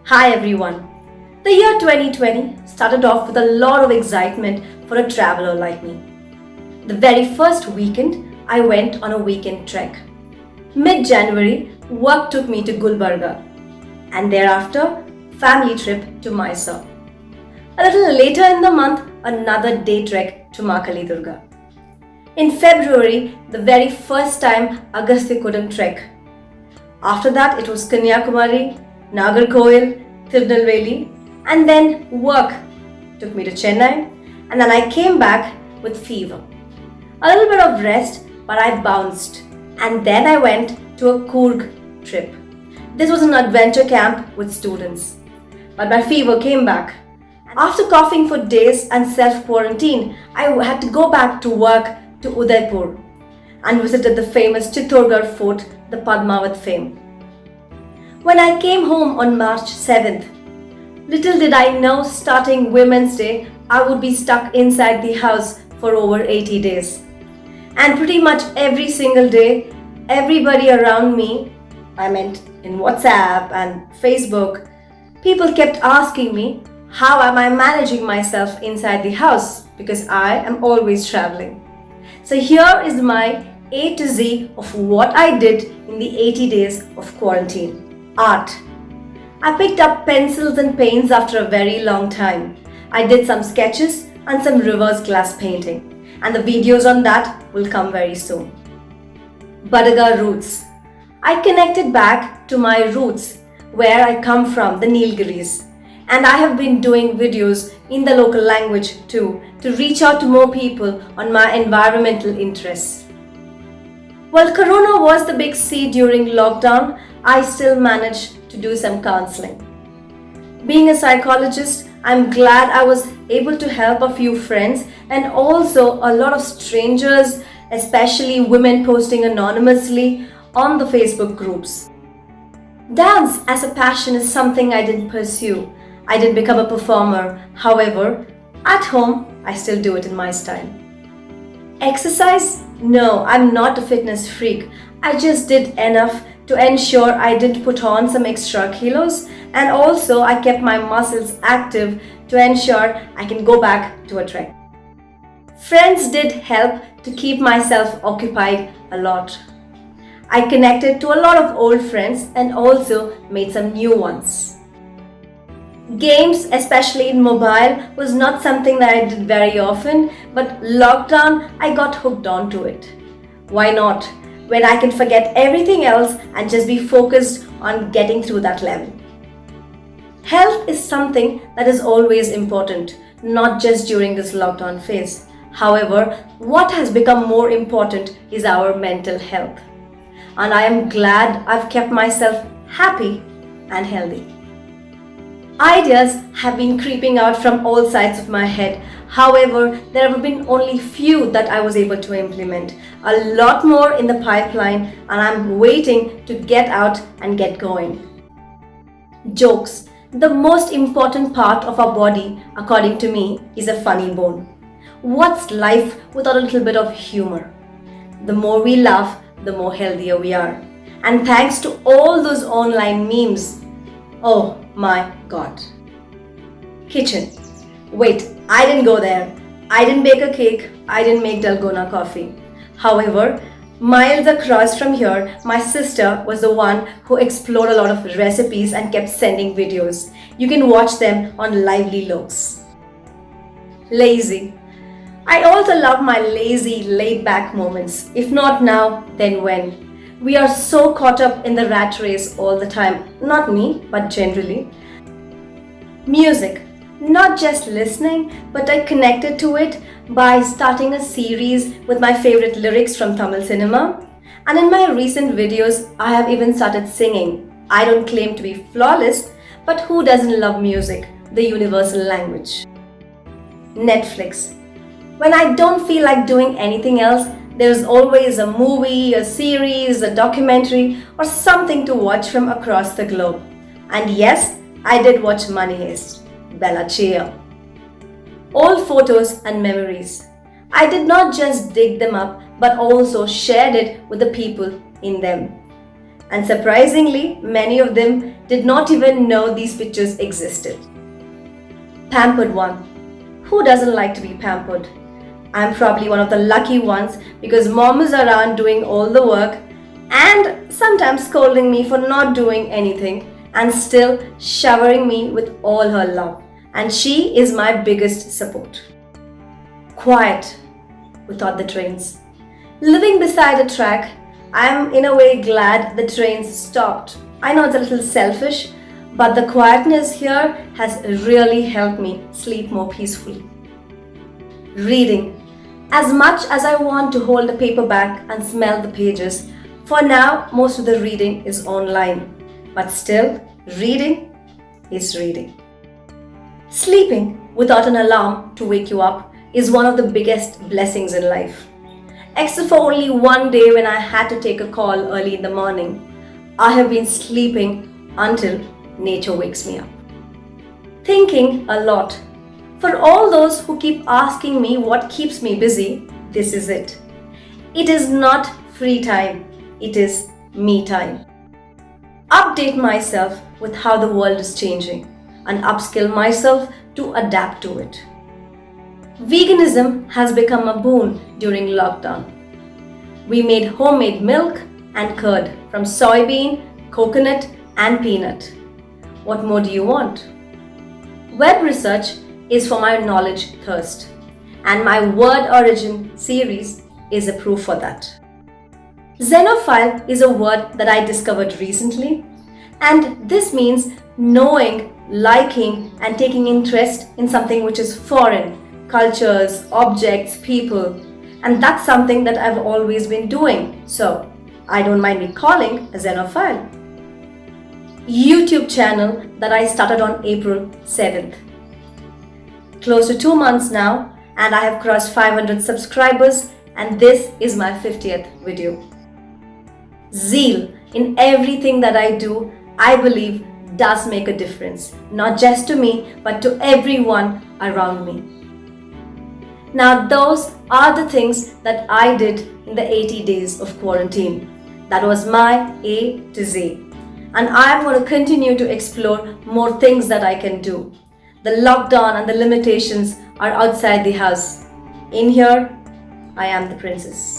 Hi everyone. The year 2020 started off with a lot of excitement for a traveler like me. The very first weekend, I went on a weekend trek. Mid-January, work took me to Gulbarga, and thereafter, family trip to Mysore. A little later in the month, another day trek to Makali Durga. In February, the very first time Agastyakodam trek. After that, it was Kanyakumari, Nagarkoil, Tirunelveli, and then work took me to Chennai, and then I came back with fever. A little bit of rest, but I bounced, and then I went to a Coorg trip. This was an adventure camp with students, but my fever came back. After coughing for days and self-quarantine, I had to go back to work to Udaipur and visited the famous Chittorgarh fort, the Padmavat fame. When I came home on March 7th, little did I know starting Women's Day, I would be stuck inside the house for over 80 days. And pretty much every single day, everybody around me, I meant in WhatsApp and Facebook, people kept asking me, how am I managing myself inside the house? Because I am always traveling. So here is my A to Z of what I did in the 80 days of quarantine. Art. I picked up pencils and paints after a very long time. I did some sketches and some reverse glass painting, and the videos on that will come very soon. Badaga roots. I connected back to my roots where I come from, the Nilgiris, and I have been doing videos in the local language too to reach out to more people on my environmental interests. While Corona was the big C during lockdown, I still managed to do some counseling. Being a psychologist, I'm glad I was able to help a few friends and also a lot of strangers, especially women posting anonymously on the Facebook groups. Dance as a passion is something I didn't pursue. I didn't become a performer. However, at home, I still do it in my style. Exercise? No, I'm not a fitness freak. I just did enough to ensure I didn't put on some extra kilos, and also I kept my muscles active to ensure I can go back to a trek. Friends did help to keep myself occupied a lot. I connected to a lot of old friends and also made some new ones. Games, especially in mobile, was not something that I did very often, but lockdown, I got hooked onto it. Why not? When I can forget everything else and just be focused on getting through that level. Health is something that is always important, not just during this lockdown phase. However, what has become more important is our mental health. And I am glad I've kept myself happy and healthy. Ideas have been creeping out from all sides of my head. However, there have been only few that I was able to implement. A lot more in the pipeline, and I'm waiting to get out and get going. Jokes. The most important part of our body, according to me, is a funny bone. What's life without a little bit of humor? The more we laugh, the more healthier we are. And thanks to all those online memes, oh my God. Kitchen. Wait, I didn't go there. I didn't bake a cake. I didn't make Dalgona coffee. However, miles across from here, my sister was the one who explored a lot of recipes and kept sending videos. You can watch them on Lively Looks. Lazy. I also love my lazy, laid-back moments. If not now, then when? We are so caught up in the rat race all the time. Not me, but generally. Music. Not just listening, but I connected to it by starting a series with my favorite lyrics from Tamil cinema. And in my recent videos, I have even started singing. I don't claim to be flawless, but who doesn't love music, the universal language? Netflix. When I don't feel like doing anything else, there's always a movie, a series, a documentary, or something to watch from across the globe. And yes, I did watch Money Heist. Bella Chia. Old photos and memories. I did not just dig them up, but also shared it with the people in them. And surprisingly, many of them did not even know these pictures existed. Pampered one. Who doesn't like to be pampered? I'm probably one of the lucky ones because mom is around doing all the work and sometimes scolding me for not doing anything and still showering me with all her love. And she is my biggest support. Quiet without the trains. Living beside a track, I am in a way glad the trains stopped. I know it's a little selfish, but the quietness here has really helped me sleep more peacefully. Reading. As much as I want to hold a paperback and smell the pages, for now most of the reading is online. But still, reading is reading. Sleeping without an alarm to wake you up is one of the biggest blessings in life. Except for only one day when I had to take a call early in the morning, I have been sleeping until nature wakes me up. Thinking a lot. For all those who keep asking me what keeps me busy, this is it. It is not free time, it is me time. Update myself with how the world is changing and upskill myself to adapt to it. Veganism has become a boon during lockdown. We made homemade milk and curd from soybean, coconut and peanut. What more do you want? Web research is for my knowledge thirst, and my word origin series is a proof for that. Xenophile is a word that I discovered recently, and this means knowing, liking and taking interest in something which is foreign, cultures, objects, people, and that's something that I've always been doing, so I don't mind me calling a xenophile. YouTube channel that I started on April 7th. Close to 2 months now, and I have crossed 500 subscribers, and this is my 50th video. Zeal in everything that I do, I believe, does make a difference, not just to me, but to everyone around me. Now, those are the things that I did in the 80 days of quarantine. That was my A to Z. And I'm going to continue to explore more things that I can do. The lockdown and the limitations are outside the house. In here, I am the princess.